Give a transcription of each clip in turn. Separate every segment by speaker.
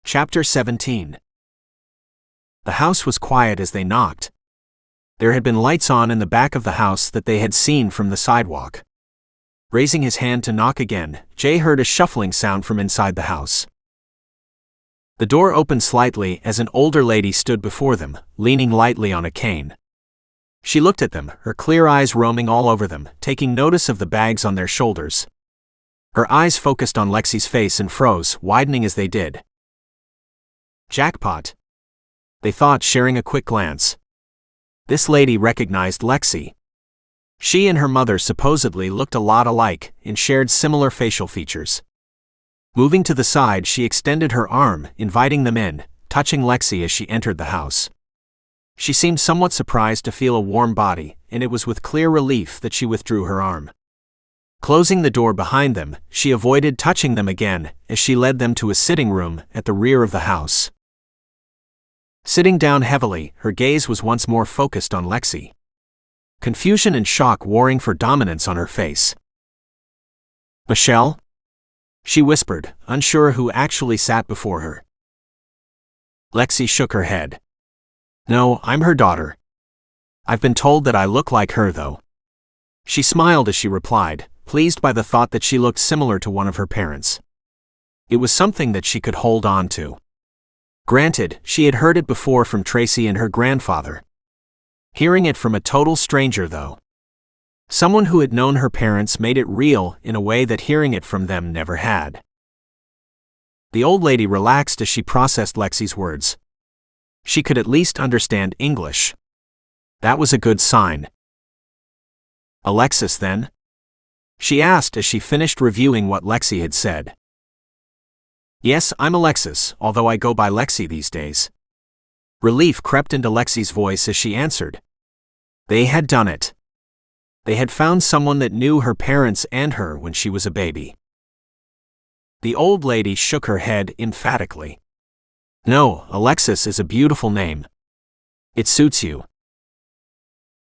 Speaker 1: Chapter 17. The house was quiet as they knocked. There had been lights on in the back of the house that they had seen from the sidewalk. Raising his hand to knock again, Jay heard a shuffling sound from inside the house. The door opened slightly as an older lady stood before them, leaning lightly on a cane. She looked at them, her clear eyes roaming all over them, taking notice of the bags on their shoulders. Her eyes focused on Lexie's face and froze, widening as they did. Jackpot, they thought, sharing a quick glance. This lady recognized Lexie. She and her mother supposedly looked a lot alike and shared similar facial features. Moving to the side, she extended her arm, inviting them in, touching Lexie as she entered the house. She seemed somewhat surprised to feel a warm body, and it was with clear relief that she withdrew her arm. Closing the door behind them, she avoided touching them again as she led them to a sitting room at the rear of the house. Sitting down heavily, her gaze was once more focused on Lexie. Confusion and shock warring for dominance on her face. "Michelle?" she whispered, unsure who actually sat before her. Lexie shook her head. "No, I'm her daughter. I've been told that I look like her, though." She smiled as she replied, pleased by the thought that she looked similar to one of her parents. It was something that she could hold on to. Granted, she had heard it before from Tracy and her grandfather. Hearing it from a total stranger, though. Someone who had known her parents made it real in a way that hearing it from them never had. The old lady relaxed as she processed Lexie's words. She could at least understand English. That was a good sign. "Alexis, then?" she asked as she finished reviewing what Lexie had said. "Yes, I'm Alexis, although I go by Lexie these days." Relief crept into Lexie's voice as she answered. They had done it. They had found someone that knew her parents and her when she was a baby. The old lady shook her head emphatically. "No, Alexis is a beautiful name. It suits you."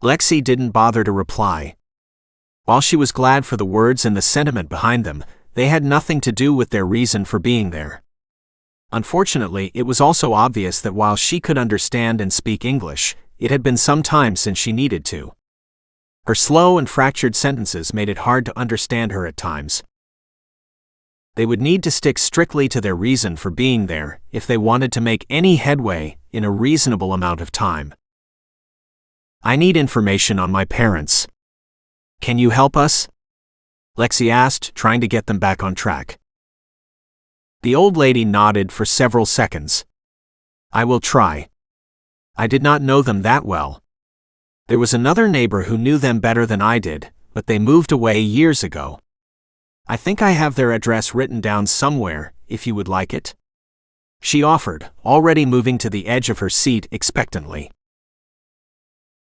Speaker 1: Lexie didn't bother to reply. While she was glad for the words and the sentiment behind them, they had nothing to do with their reason for being there. Unfortunately, it was also obvious that while she could understand and speak English, it had been some time since she needed to. Her slow and fractured sentences made it hard to understand her at times. They would need to stick strictly to their reason for being there if they wanted to make any headway in a reasonable amount of time. "I need information on my parents. Can you help us?" Lexie asked, trying to get them back on track. The old lady nodded for several seconds. "I will try. I did not know them that well. There was another neighbor who knew them better than I did, but they moved away years ago. I think I have their address written down somewhere, if you would like it," she offered, already moving to the edge of her seat expectantly.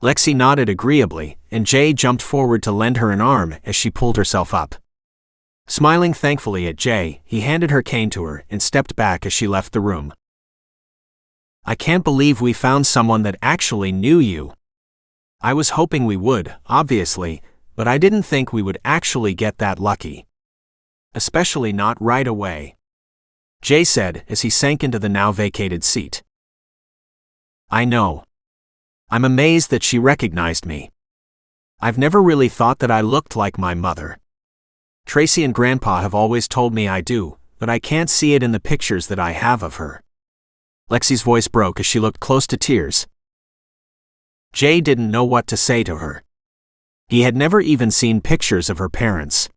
Speaker 1: Lexie nodded agreeably, and Jay jumped forward to lend her an arm as she pulled herself up. Smiling thankfully at Jay, he handed her cane to her and stepped back as she left the room. "I can't believe we found someone that actually knew you. I was hoping we would, obviously, but I didn't think we would actually get that lucky. Especially not right away," Jay said as he sank into the now vacated seat. "I know. I'm amazed that she recognized me. I've never really thought that I looked like my mother. Tracy and Grandpa have always told me I do, but I can't see it in the pictures that I have of her." Lexie's voice broke as she looked close to tears. Jay didn't know what to say to her. He had never even seen pictures of her parents.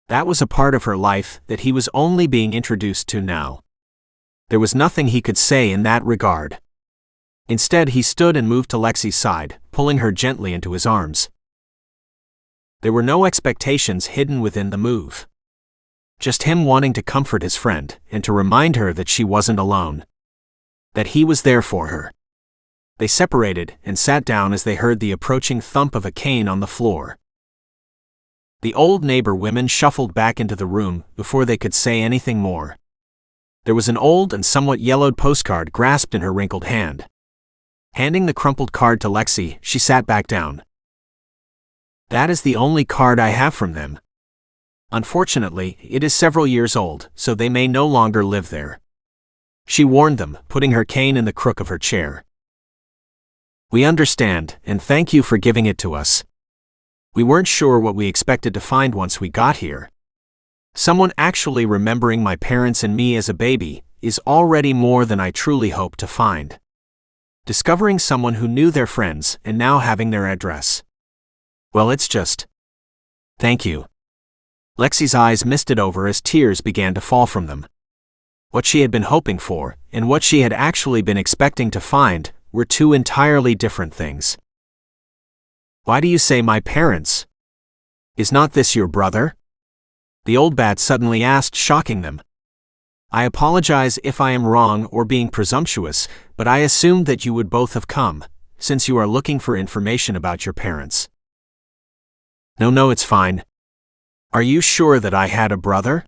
Speaker 1: That was a part of her life that he was only being introduced to now. There was nothing he could say in that regard. Instead, he stood and moved to Lexie's side, pulling her gently into his arms. There were no expectations hidden within the move. Just him wanting to comfort his friend and to remind her that she wasn't alone. That he was there for her. They separated and sat down as they heard the approaching thump of a cane on the floor. The old neighbor women shuffled back into the room before they could say anything more. There was an old and somewhat yellowed postcard grasped in her wrinkled hand. Handing the crumpled card to Lexie, she sat back down. "That is the only card I have from them. Unfortunately, it is several years old, so they may no longer live there." she warned them, putting her cane in the crook of her chair. "We understand, and thank you for giving it to us. We weren't sure what we expected to find once we got here. Someone actually remembering my parents and me as a baby is already more than I truly hoped to find. Discovering someone who knew their friends and now having their address. Well, it's just... Thank you." Lexie's eyes misted over as tears began to fall from them. What she had been hoping for, and what she had actually been expecting to find, were two entirely different things. "Why do you say my parents? Is not this your brother?" the old bat suddenly asked, shocking them. "I apologize if I am wrong or being presumptuous, but I assumed that you would both have come, since you are looking for information about your parents." No, it's fine. Are you sure that I had a brother?"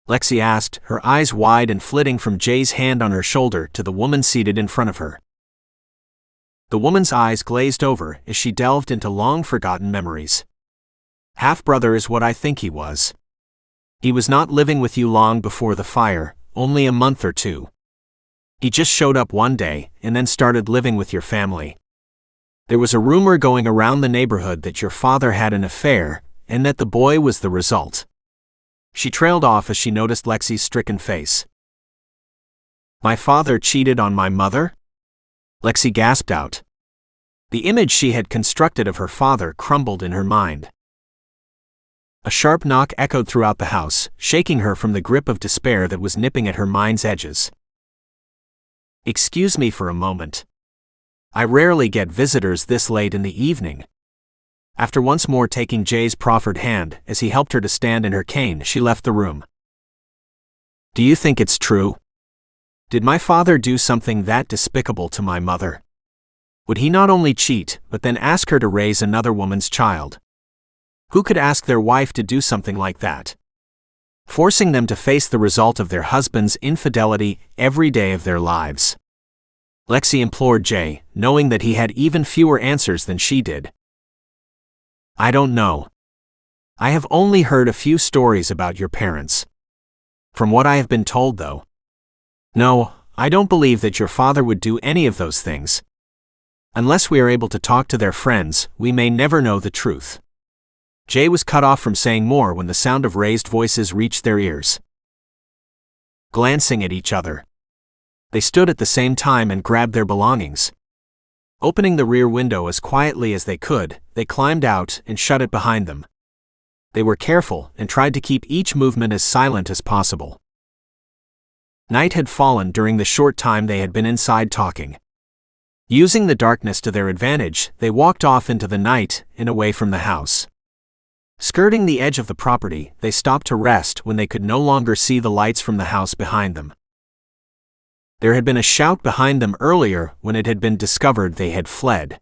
Speaker 1: Lexie asked, her eyes wide and flitting from Jay's hand on her shoulder to the woman seated in front of her. The woman's eyes glazed over as she delved into long-forgotten memories. "Half-brother is what I think he was. He was not living with you long before the fire, only a month or two. He just showed up one day and then started living with your family. There was a rumor going around the neighborhood that your father had an affair, and that the boy was the result." She trailed off as she noticed Lexie's stricken face. "My father cheated on my mother?" Lexie gasped out. The image she had constructed of her father crumbled in her mind. A sharp knock echoed throughout the house, shaking her from the grip of despair that was nipping at her mind's edges. "Excuse me for a moment. I rarely get visitors this late in the evening." After once more taking Jay's proffered hand as he helped her to stand in her cane, she left the room. "Do you think it's true? Did my father do something that despicable to my mother? Would he not only cheat, but then ask her to raise another woman's child? Who could ask their wife to do something like that? Forcing them to face the result of their husband's infidelity every day of their lives." Lexie implored Jay, knowing that he had even fewer answers than she did. "I don't know. I have only heard a few stories about your parents. From what I have been told, though. No, I don't believe that your father would do any of those things. Unless we are able to talk to their friends, we may never know the truth." Jay was cut off from saying more when the sound of raised voices reached their ears. Glancing at each other, they stood at the same time and grabbed their belongings. Opening the rear window as quietly as they could, they climbed out and shut it behind them. They were careful and tried to keep each movement as silent as possible. Night had fallen during the short time they had been inside talking. Using the darkness to their advantage, they walked off into the night and away from the house. Skirting the edge of the property, they stopped to rest when they could no longer see the lights from the house behind them. There had been a shout behind them earlier when it had been discovered they had fled.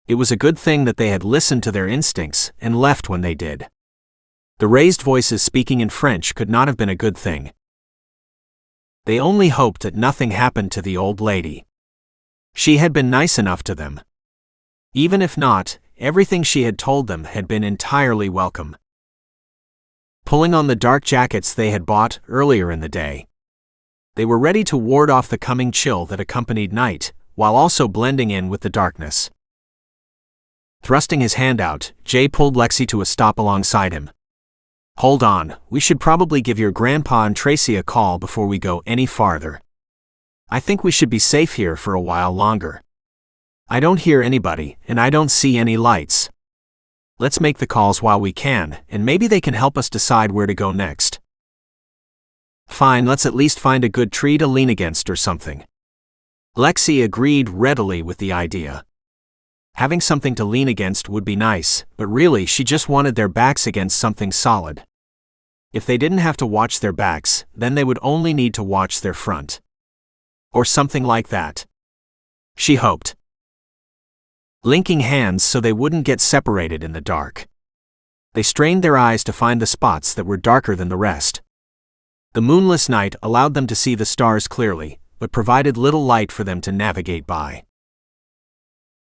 Speaker 1: It was a good thing that they had listened to their instincts and left when they did. The raised voices speaking in French could not have been a good thing. They only hoped that nothing happened to the old lady. She had been nice enough to them. Even if not, everything she had told them had been entirely welcome. Pulling on the dark jackets they had bought earlier in the day, they were ready to ward off the coming chill that accompanied night, while also blending in with the darkness. Thrusting his hand out, Jay pulled Lexie to a stop alongside him. "Hold on, we should probably give your grandpa and Tracy a call before we go any farther. I think we should be safe here for a while longer. I don't hear anybody, and I don't see any lights. Let's make the calls while we can, and maybe they can help us decide where to go next." "Fine, let's at least find a good tree to lean against or something." Lexie agreed readily with the idea. Having something to lean against would be nice, but really she just wanted their backs against something solid. If they didn't have to watch their backs, then they would only need to watch their front. Or something like that. She hoped. Linking hands so they wouldn't get separated in the dark. They strained their eyes to find the spots that were darker than the rest. The moonless night allowed them to see the stars clearly, but provided little light for them to navigate by.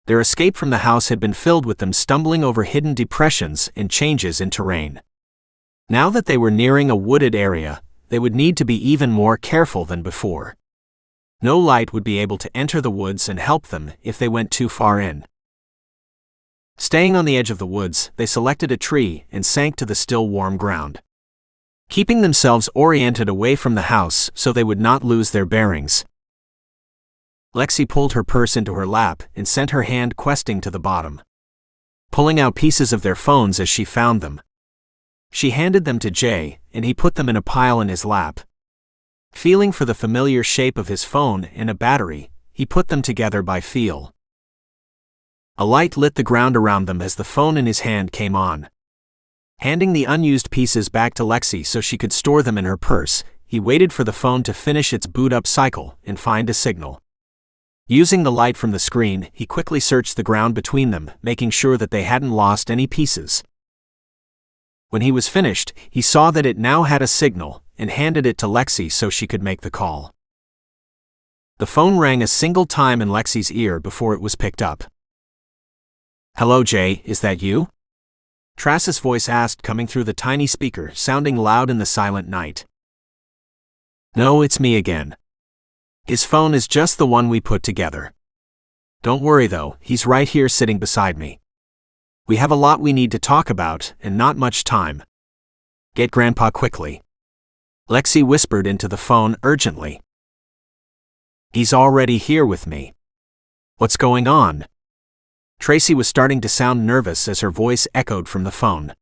Speaker 1: Their escape from the house had been filled with them stumbling over hidden depressions and changes in terrain. Now that they were nearing a wooded area, they would need to be even more careful than before. No light would be able to enter the woods and help them if they went too far in. Staying on the edge of the woods, they selected a tree and sank to the still warm ground, keeping themselves oriented away from the house so they would not lose their bearings. Lexie pulled her purse into her lap and sent her hand questing to the bottom, pulling out pieces of their phones as she found them. She handed them to Jay, and he put them in a pile in his lap. Feeling for the familiar shape of his phone and a battery, he put them together by feel. A light lit the ground around them as the phone in his hand came on. Handing the unused pieces back to Lexie so she could store them in her purse, he waited for the phone to finish its boot-up cycle and find a signal. Using the light from the screen, he quickly searched the ground between them, making sure that they hadn't lost any pieces. When he was finished, he saw that it now had a signal, and handed it to Lexie so she could make the call. The phone rang a single time in Lexie's ear before it was picked up. "Hello, Jay, is that you?" Trass's voice asked, coming through the tiny speaker, sounding loud in the silent night. "No, it's me again. His phone is just the one we put together. Don't worry though, he's right here sitting beside me. We have a lot we need to talk about, and not much time. Get Grandpa quickly." Lexie whispered into the phone urgently. "He's already here with me. What's going on?" Tracy was starting to sound nervous as her voice echoed from the phone.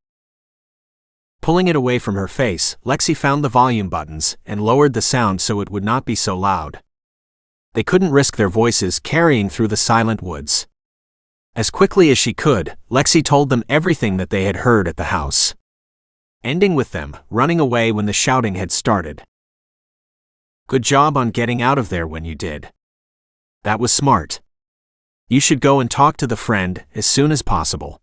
Speaker 1: Pulling it away from her face, Lexie found the volume buttons and lowered the sound so it would not be so loud. They couldn't risk their voices carrying through the silent woods. As quickly as she could, Lexie told them everything that they had heard at the house, ending with them running away when the shouting had started. "Good job on getting out of there when you did. That was smart. You should go and talk to the friend as soon as possible.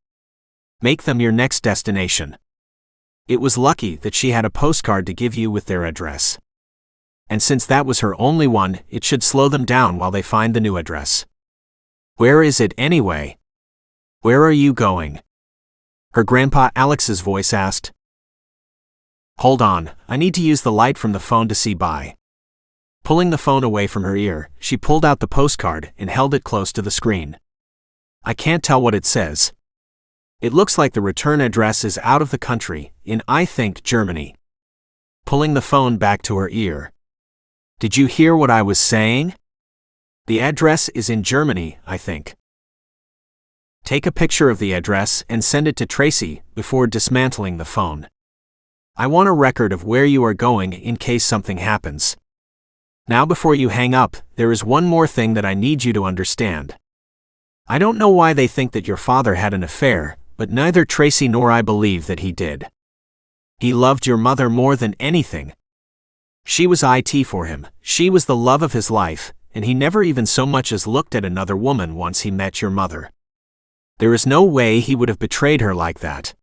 Speaker 1: Make them your next destination. It was lucky that she had a postcard to give you with their address. And since that was her only one, it should slow them down while they find the new address. Where is it anyway? Where are you going?" Her grandpa Alex's voice asked. "Hold on, I need to use the light from the phone to see by." Pulling the phone away from her ear, she pulled out the postcard and held it close to the screen. "I can't tell what it says. It looks like the return address is out of the country, in I think Germany." Pulling the phone back to her ear. "Did you hear what I was saying? The address is in Germany, I think. Take a picture of the address and send it to Tracy before dismantling the phone. I want a record of where you are going in case something happens. Now before you hang up, there is one more thing that I need you to understand. I don't know why they think that your father had an affair, but neither Tracy nor I believe that he did. He loved your mother more than anything. She was it for him, she was the love of his life, and he never even so much as looked at another woman once he met your mother. There is no way he would have betrayed her like that.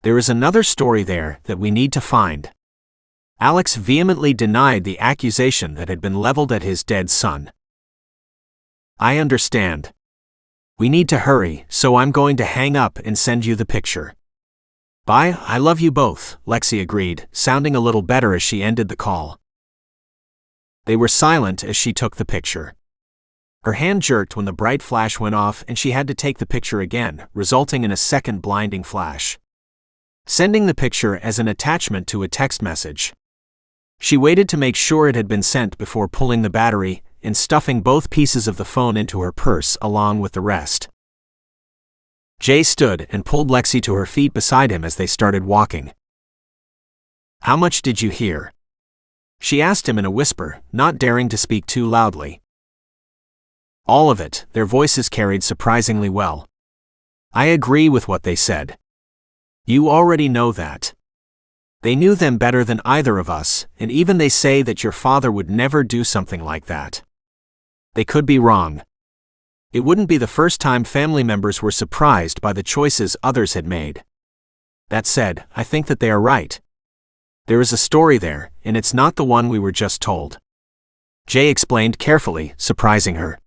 Speaker 1: There is another story there that we need to find." Alex vehemently denied the accusation that had been leveled at his dead son. "I understand. We need to hurry, so I'm going to hang up and send you the picture." "Bye, I love you both," Lexie agreed, sounding a little better as she ended the call. They were silent as she took the picture. Her hand jerked when the bright flash went off and she had to take the picture again, resulting in a second blinding flash. Sending the picture as an attachment to a text message. She waited to make sure it had been sent before pulling the battery and stuffing both pieces of the phone into her purse along with the rest. Jay stood and pulled Lexie to her feet beside him as they started walking. "How much did you hear?" she asked him in a whisper, not daring to speak too loudly. "All of it," their voices carried surprisingly well. "I agree with what they said. You already know that. They knew them better than either of us, and even they say that your father would never do something like that. They could be wrong. It wouldn't be the first time family members were surprised by the choices others had made. That said, I think that they are right. There is a story there, and it's not the one we were just told." Jay explained carefully, surprising her.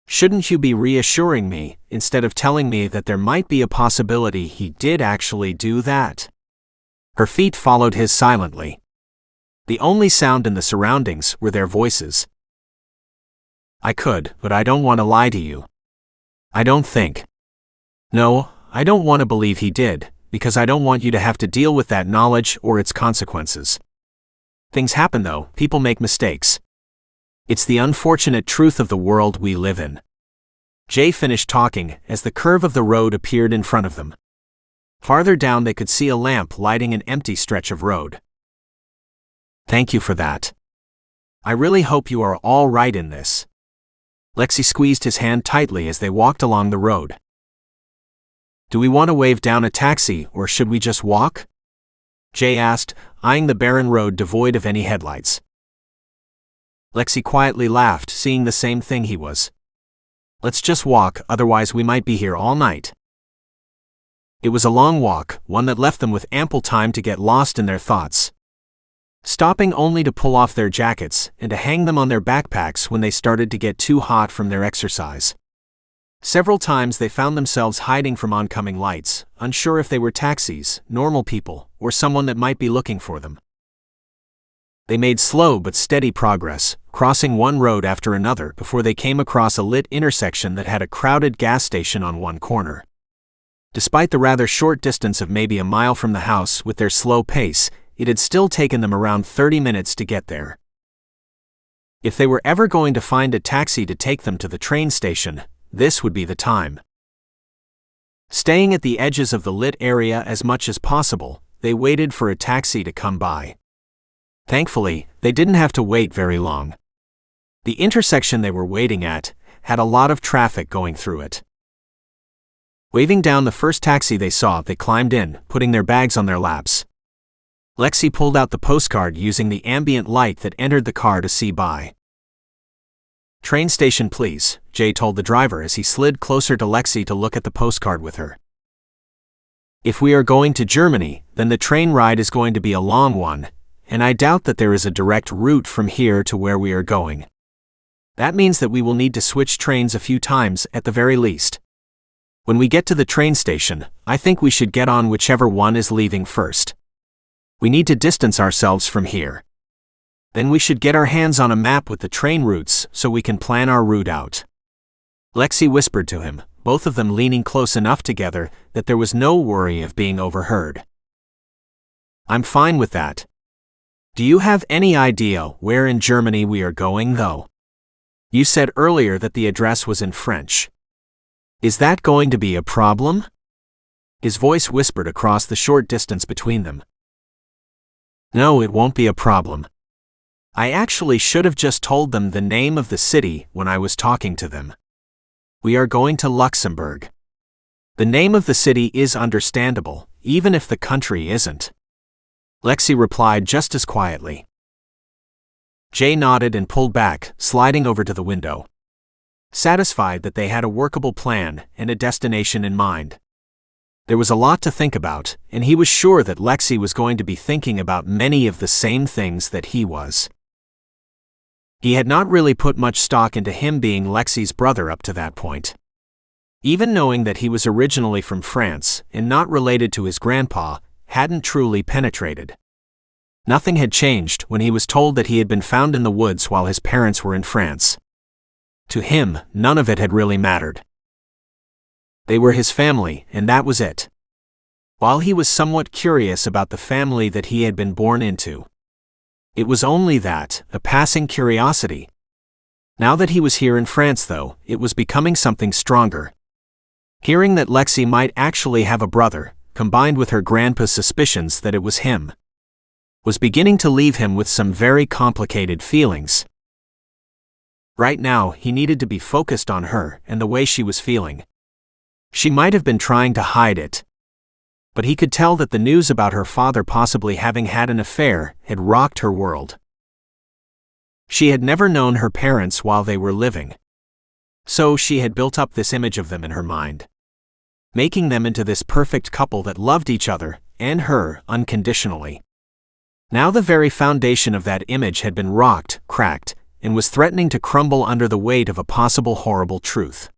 Speaker 1: "Shouldn't you be reassuring me, instead of telling me that there might be a possibility he did actually do that?" Her feet followed his silently. The only sound in the surroundings were their voices. I could, but I don't want to lie to you. I don't think. No, I don't want to believe he did, because I don't want you to have to deal with that knowledge or its consequences. Things happen though, people make mistakes. It's the unfortunate truth of the world we live in. Jay finished talking as the curve of the road appeared in front of them. Farther down they could see a lamp lighting an empty stretch of road. Thank you for that. I really hope you are all right in this. Lexie squeezed his hand tightly as they walked along the road. Do we want to wave down a taxi or should we just walk? Jay asked, eyeing the barren road devoid of any headlights. Lexie quietly laughed, seeing the same thing he was. Let's just walk, otherwise we might be here all night. It was a long walk, one that left them with ample time to get lost in their thoughts, stopping only to pull off their jackets and to hang them on their backpacks when they started to get too hot from their exercise. Several times they found themselves hiding from oncoming lights, unsure if they were taxis, normal people, or someone that might be looking for them. They made slow but steady progress, crossing one road after another before they came across a lit intersection that had a crowded gas station on one corner. Despite the rather short distance of maybe a mile from the house with their slow pace, it had still taken them around 30 minutes to get there. If they were ever going to find a taxi to take them to the train station, this would be the time. Staying at the edges of the lit area as much as possible, they waited for a taxi to come by. Thankfully, they didn't have to wait very long. The intersection they were waiting at had a lot of traffic going through it. Waving down the first taxi they saw, they climbed in, putting their bags on their laps. Lexie pulled out the postcard using the ambient light that entered the car to see by. Train station please, Jay told the driver as he slid closer to Lexie to look at the postcard with her. If we are going to Germany, then the train ride is going to be a long one, and I doubt that there is a direct route from here to where we are going. That means that we will need to switch trains a few times at the very least. When we get to the train station, I think we should get on whichever one is leaving first. We need to distance ourselves from here. Then we should get our hands on a map with the train routes so we can plan our route out. Lexie whispered to him, both of them leaning close enough together that there was no worry of being overheard. I'm fine with that. Do you have any idea where in Germany we are going, though? You said earlier that the address was in French. Is that going to be a problem? His voice whispered across the short distance between them. No, it won't be a problem. I actually should have just told them the name of the city when I was talking to them. We are going to Luxembourg. The name of the city is understandable, even if the country isn't. Lexie replied just as quietly. Jay nodded and pulled back, sliding over to the window. Satisfied that they had a workable plan and a destination in mind. There was a lot to think about, and he was sure that Lexie was going to be thinking about many of the same things that he was. He had not really put much stock into him being Lexie's brother up to that point. Even knowing that he was originally from France and not related to his grandpa, hadn't truly penetrated. Nothing had changed when he was told that he had been found in the woods while his parents were in France. To him, none of it had really mattered. They were his family, and that was it. While he was somewhat curious about the family that he had been born into, it was only that, a passing curiosity. Now that he was here in France, though, it was becoming something stronger. Hearing that Lexie might actually have a brother, combined with her grandpa's suspicions that it was him, was beginning to leave him with some very complicated feelings. Right now, he needed to be focused on her and the way she was feeling. She might have been trying to hide it, but he could tell that the news about her father possibly having had an affair had rocked her world. She had never known her parents while they were living, so she had built up this image of them in her mind, making them into this perfect couple that loved each other and her unconditionally. Now the very foundation of that image had been rocked, cracked, and was threatening to crumble under the weight of a possible horrible truth.